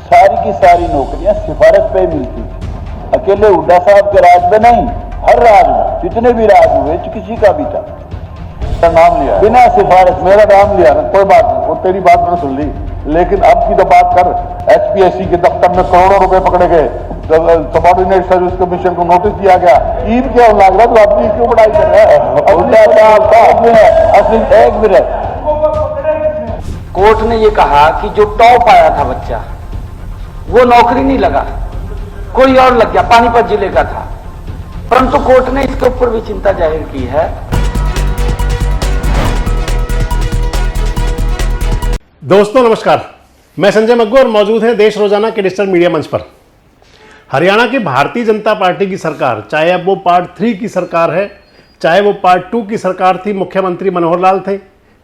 सारी की सारी नौकरियां सिफारिश पे मिलती थी। अकेले हुड्डा साहब के राज में नहीं, हर राज में जितने भी राज हुए किसी का भी था, नाम लिया बिना सिफारिश, मेरा नाम लिया ना, कोई बात नहीं, वो तेरी बात मैंने सुन ली। लेकिन अब की तो बात कर, HPSC के दफ्तर में करोड़ों रुपए पकड़े गए, सबॉर्डिनेट सर्विस कमीशन को नोटिस दिया गया। ईद क्या लग रहा है, तो अपनी क्यों पढ़ाई कर रहा है? एक मिनट, कोर्ट ने ये कहा कि जो टॉप आया था बच्चा, वो नौकरी नहीं लगा, कोई और लग गया, पानीपत जिले का था। परंतु कोर्ट ने इसके ऊपर भी चिंता जाहिर की है। दोस्तों नमस्कार, मैं संजय मग्गू और मौजूद हैं देश रोजाना के डिजिटल मीडिया मंच पर। हरियाणा की भारतीय जनता पार्टी की सरकार, चाहे अब वो पार्ट 3 की सरकार है, चाहे वो पार्ट 2 की सरकार थी, मुख्यमंत्री मनोहर लाल थे,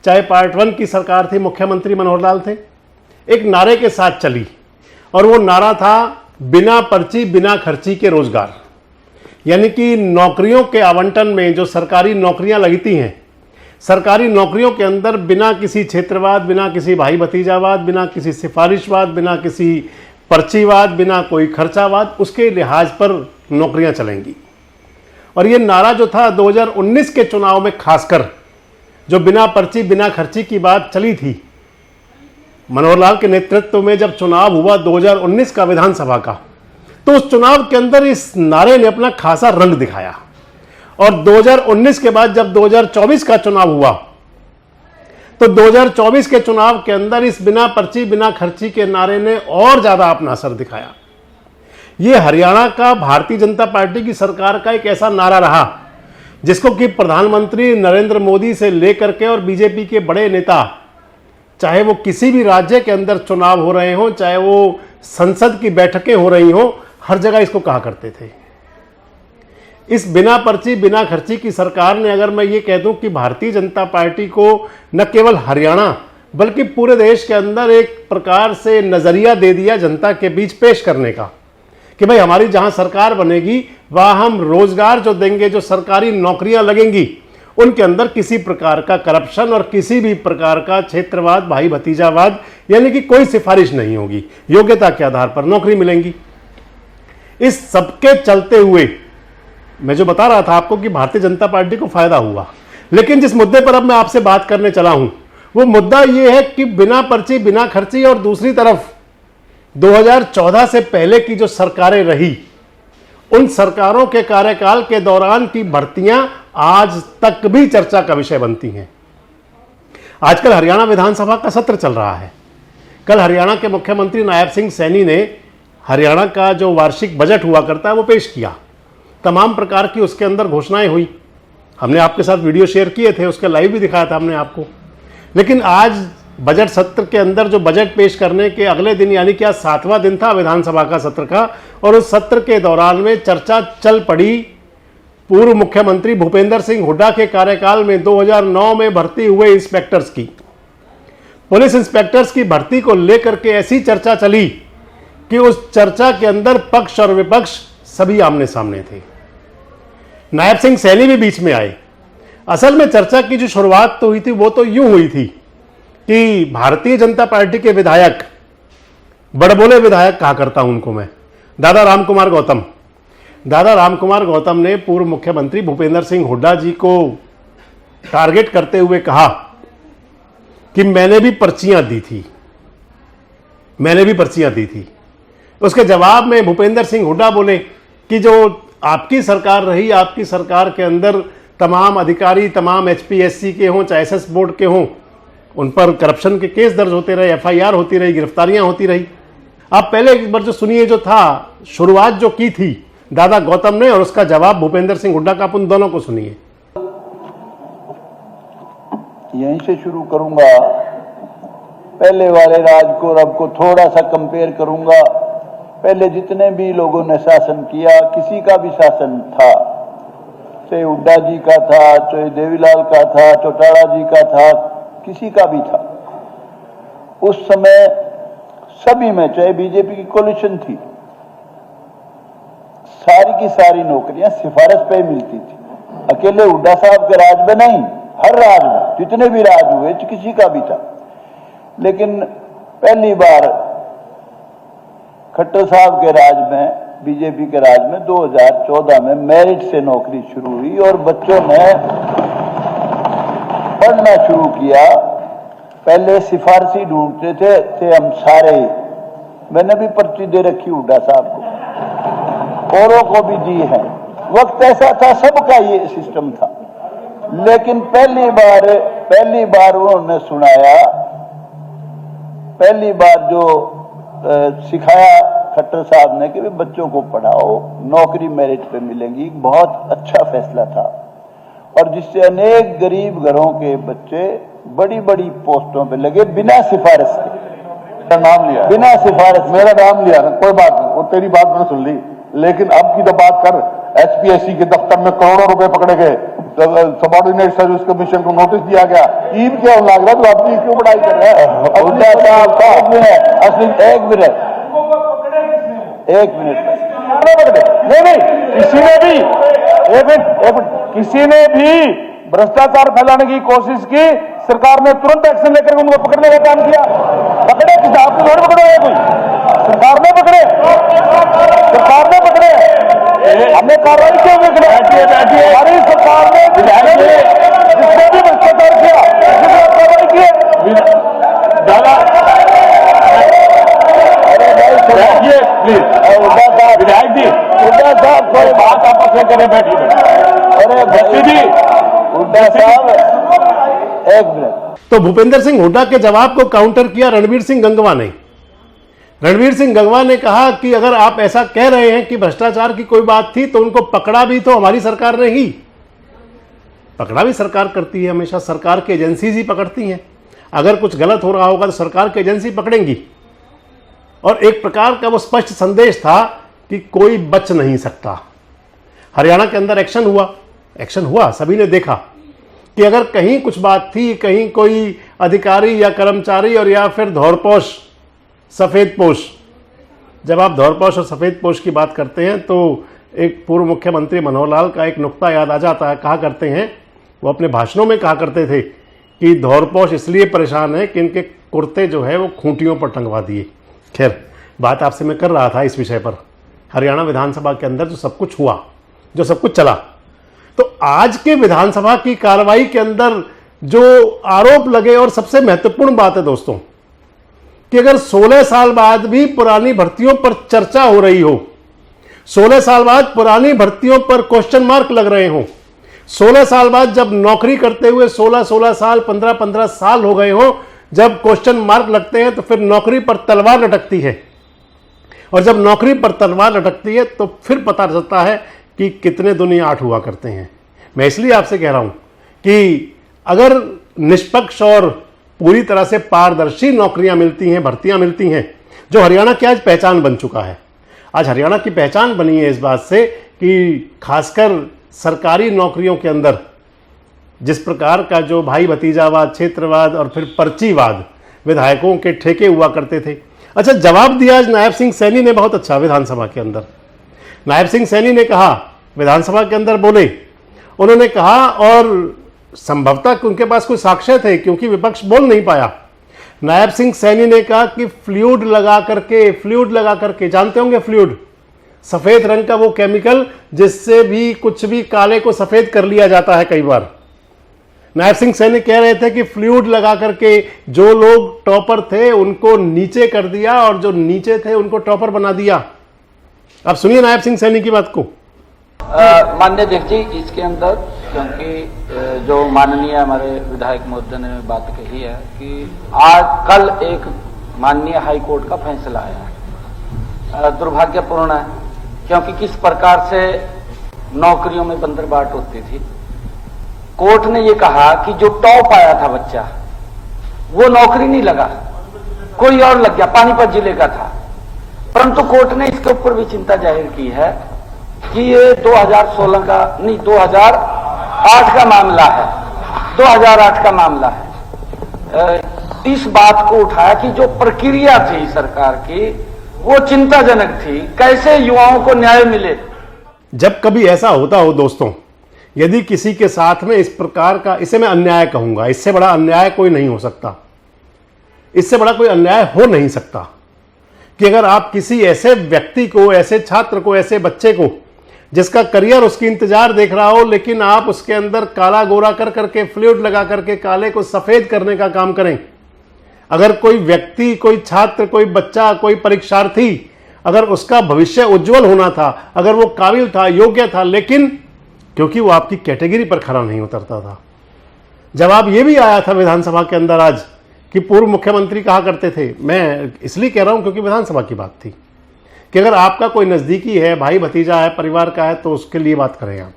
चाहे पार्ट 1 की सरकार थी, मुख्यमंत्री मनोहर लाल थे, एक नारे के साथ चली। और वो नारा था बिना पर्ची बिना खर्ची के रोजगार। यानी कि नौकरियों के आवंटन में जो सरकारी नौकरियां लगती हैं, सरकारी नौकरियों के अंदर बिना किसी क्षेत्रवाद, बिना किसी भाई भतीजावाद, बिना किसी सिफारिशवाद, बिना किसी पर्चीवाद, बिना कोई खर्चावाद, उसके लिहाज पर नौकरियां चलेंगी। और ये नारा जो था 2019 के चुनाव में खासकर, जो बिना पर्ची बिना खर्ची की बात चली थी, मनोहर लाल के नेतृत्व में जब चुनाव हुआ 2019 का विधानसभा का, तो उस चुनाव के अंदर इस नारे ने अपना खासा रंग दिखाया। और 2019 के बाद जब 2024 का चुनाव हुआ, तो 2024 के चुनाव के अंदर इस बिना पर्ची बिना खर्ची के नारे ने और ज्यादा अपना असर दिखाया। यह हरियाणा का भारतीय जनता पार्टी की सरकार का एक ऐसा नारा रहा जिसको कि प्रधानमंत्री नरेंद्र मोदी से लेकर के और बीजेपी के बड़े नेता, चाहे वो किसी भी राज्य के अंदर चुनाव हो रहे हों, चाहे वो संसद की बैठकें हो रही हों, हर जगह इसको कहा करते थे। इस बिना पर्ची बिना खर्ची की सरकार ने, अगर मैं ये कह दूं कि भारतीय जनता पार्टी को न केवल हरियाणा बल्कि पूरे देश के अंदर एक प्रकार से नजरिया दे दिया जनता के बीच पेश करने का कि भाई हमारी जहां सरकार बनेगी वहां हम रोजगार जो देंगे, जो सरकारी नौकरियां लगेंगी, उनके अंदर किसी प्रकार का करप्शन और किसी भी प्रकार का क्षेत्रवाद, भाई भतीजावाद, यानी कि कोई सिफारिश नहीं होगी, योग्यता के आधार पर नौकरी मिलेंगी। इस सबके चलते हुए मैं जो बता रहा था आपको कि भारतीय जनता पार्टी को फायदा हुआ। लेकिन जिस मुद्दे पर अब मैं आपसे बात करने चला हूं, वो मुद्दा यह है कि बिना पर्ची बिना खर्ची और दूसरी तरफ 2014 से पहले की जो सरकारें रही, उन सरकारों के कार्यकाल के दौरान की भर्तियां आज तक भी चर्चा का विषय बनती हैं। आजकल हरियाणा विधानसभा का सत्र चल रहा है। कल हरियाणा के मुख्यमंत्री नायब सिंह सैनी ने हरियाणा का जो वार्षिक बजट हुआ करता है वो पेश किया। तमाम प्रकार की उसके अंदर घोषणाएं हुई। हमने आपके साथ वीडियो शेयर किए थे, उसके लाइव भी दिखाया था हमने आपको। लेकिन आज बजट सत्र के अंदर जो बजट पेश करने के अगले दिन, यानी कि आज 7वां दिन था विधानसभा का सत्र का, और उस सत्र के दौरान में चर्चा चल पड़ी पूर्व मुख्यमंत्री भूपेंद्र सिंह हुड्डा के कार्यकाल में 2009 में भर्ती हुए इंस्पेक्टर्स की, पुलिस इंस्पेक्टर्स की भर्ती को लेकर के ऐसी चर्चा चली कि उस चर्चा के अंदर पक्ष और विपक्ष सभी आमने सामने थे। नायब सिंह सैनी भी बीच में आए। असल में चर्चा की जो शुरुआत तो हुई थी वो तो यूं हुई थी कि भारतीय जनता पार्टी के विधायक, बड़बोले विधायक कहा करता हूं उनको मैं, दादा रामकुमार गौतम ने पूर्व मुख्यमंत्री भूपेंद्र सिंह हुड्डा जी को टारगेट करते हुए कहा कि मैंने भी पर्चियां दी थी। उसके जवाब में भूपेंद्र सिंह हुड्डा बोले कि जो आपकी सरकार रही, आपकी सरकार के अंदर तमाम अधिकारी, तमाम HPSC के हों चाहे SS बोर्ड के हों, उन पर करप्शन के केस दर्ज होते रहे, FIR होती रही, गिरफ्तारियां होती रही। आप पहले एक बार जो सुनिए, जो था शुरुआत जो की थी दादा गौतम ने, और उसका जवाब भूपेंद्र सिंह हुड्डा का, आप उन दोनों को सुनिए। यहीं से शुरू करूंगा। पहले वाले राज को और अब को थोड़ा सा कंपेयर करूंगा। पहले जितने भी लोगों ने शासन किया, किसी का भी शासन था, चाहे हुड्डा जी का था, चाहे देवीलाल का था, चौटाला जी का था, किसी का भी था, उस समय सभी में, चाहे बीजेपी की कोलिशन थी, सारी की सारी नौकरियां सिफारिश पे मिलती थी। अकेले हुड्डा साहब के राज में नहीं, हर राज में जितने भी राज हुए किसी का भी था। लेकिन पहली बार खट्टर साहब के राज में, बीजेपी के राज में 2014 में मेरिट से नौकरी शुरू हुई और बच्चों ने पढ़ना शुरू किया। पहले सिफारशी ढूंढते थे हम सारे, मैंने भी पर्ची दे रखी हुड्डा साहब को, औरों को भी दी है। वक्त ऐसा था, सबका ये सिस्टम था, लेकिन पहली बार उन्होंने सुनाया, पहली बार जो सिखाया खट्टर साहब ने कि बच्चों को पढ़ाओ, नौकरी मेरिट पे मिलेंगी। बहुत अच्छा फैसला था और जिससे अनेक गरीब घरों के बच्चे बड़ी बड़ी पोस्टों पे लगे बिना सिफारिश के। नाम लिया, बिना सिफारिश मेरा नाम लिया ना, कोई बात नहीं, वो तेरी बात मैंने सुन ली। लेकिन अब की तो बात कर, एचपीएससी के दफ्तर में करोड़ों रुपए पकड़े गए, सबॉर्डिनेट सर्विस कमीशन को नोटिस दिया गया। ईद क्या लग रहा, तो अपनी क्यों पढ़ाई कर रहा है? एक मिनट नहीं, किसी ने भी भ्रष्टाचार फैलाने की कोशिश की, सरकार ने तुरंत एक्शन लेकर उनको पकड़ने का काम किया। पकड़े किस आपको थोड़ी पकड़े है कोई, सरकार ने पकड़े, सरकार ने पकड़े, हमने कार्रवाई क्यों देखना? हमारी सरकार ने जिसने भी भ्रष्टाचार किया कार्रवाई की ज्यादा। विधायक जी, हुड्डा साहब कोई बात आपस में करें, बैठिए। अरे जी हुड्डा साहब, एक मिनट। तो भूपेंद्र सिंह हुड्डा के जवाब को काउंटर किया रणवीर सिंह गंगवा ने। रणवीर सिंह गंगवा ने कहा कि अगर आप ऐसा कह रहे हैं कि भ्रष्टाचार की कोई बात थी तो उनको पकड़ा भी तो हमारी सरकार ने ही। पकड़ा भी सरकार करती है, हमेशा सरकार की एजेंसीज ही पकड़ती हैं। अगर कुछ गलत हो रहा होगा तो सरकार की एजेंसी पकड़ेंगी। और एक प्रकार का वो स्पष्ट संदेश था कि कोई बच नहीं सकता। हरियाणा के अंदर एक्शन हुआ, सभी ने देखा कि अगर कहीं कुछ बात थी, कहीं कोई अधिकारी या कर्मचारी और या फिर धौरपोश सफेद पोश, जब आप धौरपोश और सफेद पोश की बात करते हैं तो एक पूर्व मुख्यमंत्री मनोहर लाल का एक नुक्ता याद आ जाता है। कहा करते हैं, वो अपने भाषणों में कहा करते थे कि धौरपोश इसलिए परेशान है कि इनके कुर्ते जो है वो खूंटियों पर टंगवा दिए। खैर, बात आपसे मैं कर रहा था इस विषय पर, हरियाणा विधानसभा के अंदर जो सब कुछ हुआ, जो सब कुछ चला, तो आज के विधानसभा की कार्रवाई के अंदर जो आरोप लगे, और सबसे महत्वपूर्ण बात है दोस्तों कि अगर 16 साल बाद भी पुरानी भर्तियों पर चर्चा हो रही हो, 16 साल बाद पुरानी भर्तियों पर क्वेश्चन मार्क लग रहे हो, 16 साल बाद जब नौकरी करते हुए 16 साल 15 साल हो गए हो, जब क्वेश्चन मार्क लगते हैं तो फिर नौकरी पर तलवार लटकती है। और जब नौकरी पर तलवार लटकती है तो फिर पता चलता है कि कितने दुनी 8 हुआ करते हैं। मैं इसलिए आपसे कह रहा हूं कि अगर निष्पक्ष और पूरी तरह से पारदर्शी नौकरियां मिलती हैं, भर्तियां मिलती हैं, जो हरियाणा की आज पहचान बन चुका है। आज हरियाणा की पहचान बनी है इस बात से कि खासकर सरकारी नौकरियों के अंदर जिस प्रकार का जो भाई भतीजावाद, क्षेत्रवाद और फिर पर्चीवाद विधायकों के ठेके हुआ करते थे। अच्छा, जवाब दिया आज नायब सिंह सैनी ने बहुत अच्छा विधानसभा के अंदर। नायब सिंह सैनी ने कहा, विधानसभा के अंदर बोले, उन्होंने कहा, और संभवतः उनके पास कोई साक्ष्य थे क्योंकि विपक्ष बोल नहीं पाया। नायब सिंह सैनी ने कहा कि फ्लूइड लगा करके, जानते होंगे फ्लूइड, सफेद रंग का वो केमिकल जिससे भी कुछ भी काले को सफेद कर लिया जाता है कई बार। नायब सिंह सैनी कह रहे थे कि फ्लूइड लगा करके जो लोग टॉपर थे उनको नीचे कर दिया और जो नीचे थे उनको टॉपर बना दिया। आप सुनिए नायब सिंह सैनी की बात को। माननीय अध्यक्ष जी, इसके अंदर क्योंकि जो माननीय हमारे विधायक महोदय ने बात कही है कि आज कल एक माननीय हाई कोर्ट का फैसला आया है, दुर्भाग्यपूर्ण है, क्योंकि किस प्रकार से नौकरियों में बंदरबाट होती थी। कोर्ट ने ये कहा कि जो टॉप आया था बच्चा, वो नौकरी नहीं लगा, कोई और लग गया, पानीपत जिले का था। परंतु कोर्ट ने इसके ऊपर भी चिंता जाहिर की है कि ये 2016 का नहीं, 2008 का मामला है, 2008 का मामला है। इस बात को उठाया कि जो प्रक्रिया थी सरकार की वो चिंताजनक थी, कैसे युवाओं को न्याय मिले। जब कभी ऐसा होता हो दोस्तों, यदि किसी के साथ में इस प्रकार का, इसे मैं अन्याय कहूंगा, इससे बड़ा अन्याय कोई नहीं हो सकता, इससे बड़ा कोई अन्याय हो नहीं सकता कि अगर आप किसी ऐसे व्यक्ति को, ऐसे छात्र को, ऐसे बच्चे को जिसका करियर उसकी इंतजार देख रहा हो, लेकिन आप उसके अंदर काला गोरा कर करके, फ्लूइड लगा करके काले को सफेद करने का काम करें। अगर कोई व्यक्ति, कोई छात्र, कोई बच्चा, कोई परीक्षार्थी, अगर उसका भविष्य उज्जवल होना था, अगर वो काबिल था, योग्य था, लेकिन क्योंकि वो आपकी कैटेगरी पर खरा नहीं उतरता था। जवाब ये भी आया था विधानसभा के अंदर आज कि पूर्व मुख्यमंत्री कहा करते थे, मैं इसलिए कह रहा हूं क्योंकि विधानसभा की बात थी, कि अगर आपका कोई नजदीकी है, भाई भतीजा है, परिवार का है, तो उसके लिए बात करें आप।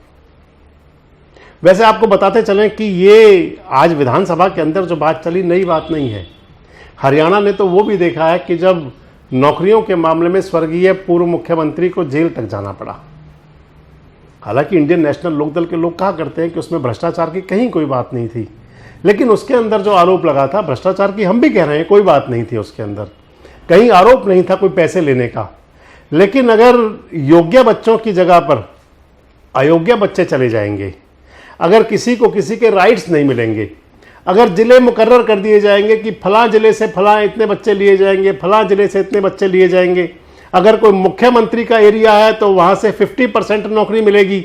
वैसे आपको बताते चलें कि ये आज विधानसभा के अंदर जो बात चली, नई बात नहीं है। हरियाणा ने तो वो भी देखा है कि जब नौकरियों के मामले में स्वर्गीय पूर्व मुख्यमंत्री को जेल तक जाना पड़ा। हालांकि इंडियन नेशनल लोकदल के लोग कहा करते हैं कि उसमें भ्रष्टाचार की कहीं कोई बात नहीं थी, लेकिन उसके अंदर जो आरोप लगा था भ्रष्टाचार की, हम भी कह रहे हैं कोई बात नहीं थी उसके अंदर, कहीं आरोप नहीं था कोई पैसे लेने का। लेकिन अगर योग्य बच्चों की जगह पर अयोग्य बच्चे चले जाएंगे, अगर किसी को किसी के राइट्स नहीं मिलेंगे, अगर जिले मुकर्रर कर दिए जाएंगे कि फलां जिले से फलां इतने बच्चे लिए जाएंगे, फलां जिले से इतने बच्चे लिए जाएंगे, अगर कोई मुख्यमंत्री का एरिया है तो वहां से 50% नौकरी मिलेगी,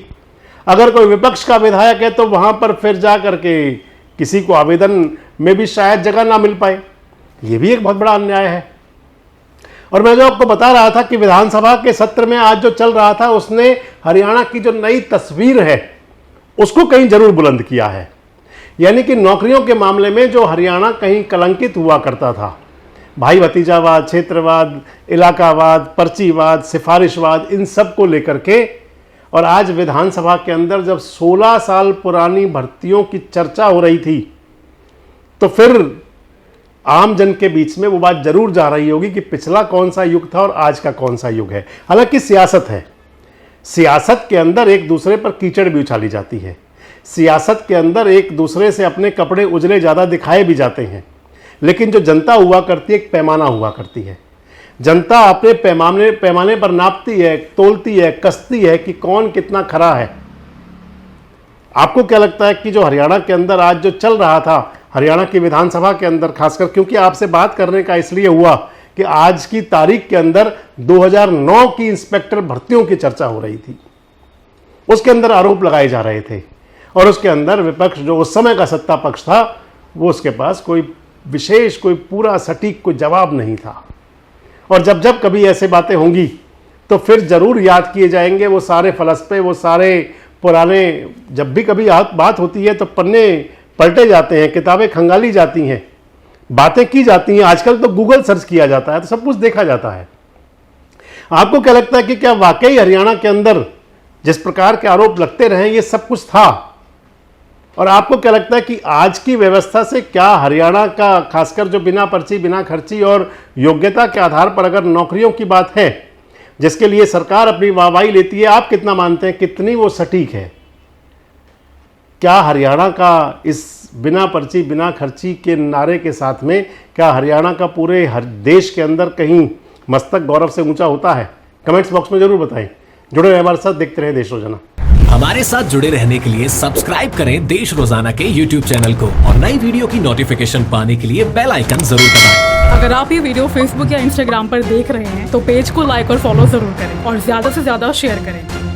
अगर कोई विपक्ष का विधायक है तो वहां पर फिर जा करके किसी को आवेदन में भी शायद जगह ना मिल पाए। ये भी एक बहुत बड़ा अन्याय है। और मैं जो आपको बता रहा था कि विधानसभा के सत्र में आज जो चल रहा था, उसने हरियाणा की जो नई तस्वीर है उसको कहीं जरूर बुलंद किया है। यानी कि नौकरियों के मामले में जो हरियाणा कहीं कलंकित हुआ करता था, भाई भतीजावाद, क्षेत्रवाद, इलाकावाद, पर्चीवाद, सिफारिशवाद, इन सब को लेकर के, और आज विधानसभा के अंदर जब 16 साल पुरानी भर्तियों की चर्चा हो रही थी, तो फिर आम जन के बीच में वो बात जरूर जा रही होगी कि पिछला कौन सा युग था और आज का कौन सा युग है। हालांकि सियासत है, सियासत के अंदर एक दूसरे पर कीचड़ भी उछाली जाती है, सियासत के अंदर एक दूसरे से अपने कपड़े उजले ज़्यादा दिखाए भी जाते हैं, लेकिन जो जनता हुआ करती है एक पैमाना हुआ करती है। जनता अपने पैमाने पर नापती है, तोलती है, कसती है कि कौन कितना खरा है। आपको क्या लगता है कि जो हरियाणा के अंदर आज जो चल रहा था, हरियाणा की विधानसभा के अंदर, खासकर क्योंकि आपसे बात करने का इसलिए हुआ कि आज की तारीख के अंदर 2009 की इंस्पेक्टर भर्तियों की चर्चा हो रही थी, उसके अंदर आरोप लगाए जा रहे थे, और उसके अंदर विपक्ष जो उस समय का सत्ता पक्ष था, वो उसके पास कोई विशेष, कोई पूरा सटीक कोई जवाब नहीं था। और जब जब कभी ऐसे बातें होंगी तो फिर जरूर याद किए जाएंगे वो सारे फलसफे, वो सारे पुराने, जब भी कभी बात होती है तो पन्ने पलटे जाते हैं, किताबें खंगाली जाती हैं, बातें की जाती हैं। आजकल तो गूगल सर्च किया जाता है तो सब कुछ देखा जाता है। आपको क्या लगता है कि क्या वाकई हरियाणा के अंदर जिस प्रकार के आरोप लगते रहे ये सब कुछ था? और आपको क्या लगता है कि आज की व्यवस्था से क्या हरियाणा का, खासकर जो बिना पर्ची, बिना खर्ची और योग्यता के आधार पर अगर नौकरियों की बात है जिसके लिए सरकार अपनी वाहवाही लेती है, आप कितना मानते हैं कितनी वो सटीक है? क्या हरियाणा का इस बिना पर्ची बिना खर्ची के नारे के साथ में क्या हरियाणा का पूरे हर देश के अंदर कहीं मस्तक गौरव से ऊंचा होता है? कमेंट्स बॉक्स में जरूर बताएं। जुड़े रहे हमारे साथ, देखते रहे देश रोजाना। हमारे साथ जुड़े रहने के लिए सब्सक्राइब करें देश रोजाना के YouTube चैनल को, और नई वीडियो की नोटिफिकेशन पाने के लिए बेल आइकन जरूर दबाएं। अगर आप ये वीडियो Facebook या Instagram पर देख रहे हैं तो पेज को लाइक और फॉलो जरूर करें और ज्यादा से ज्यादा शेयर करें।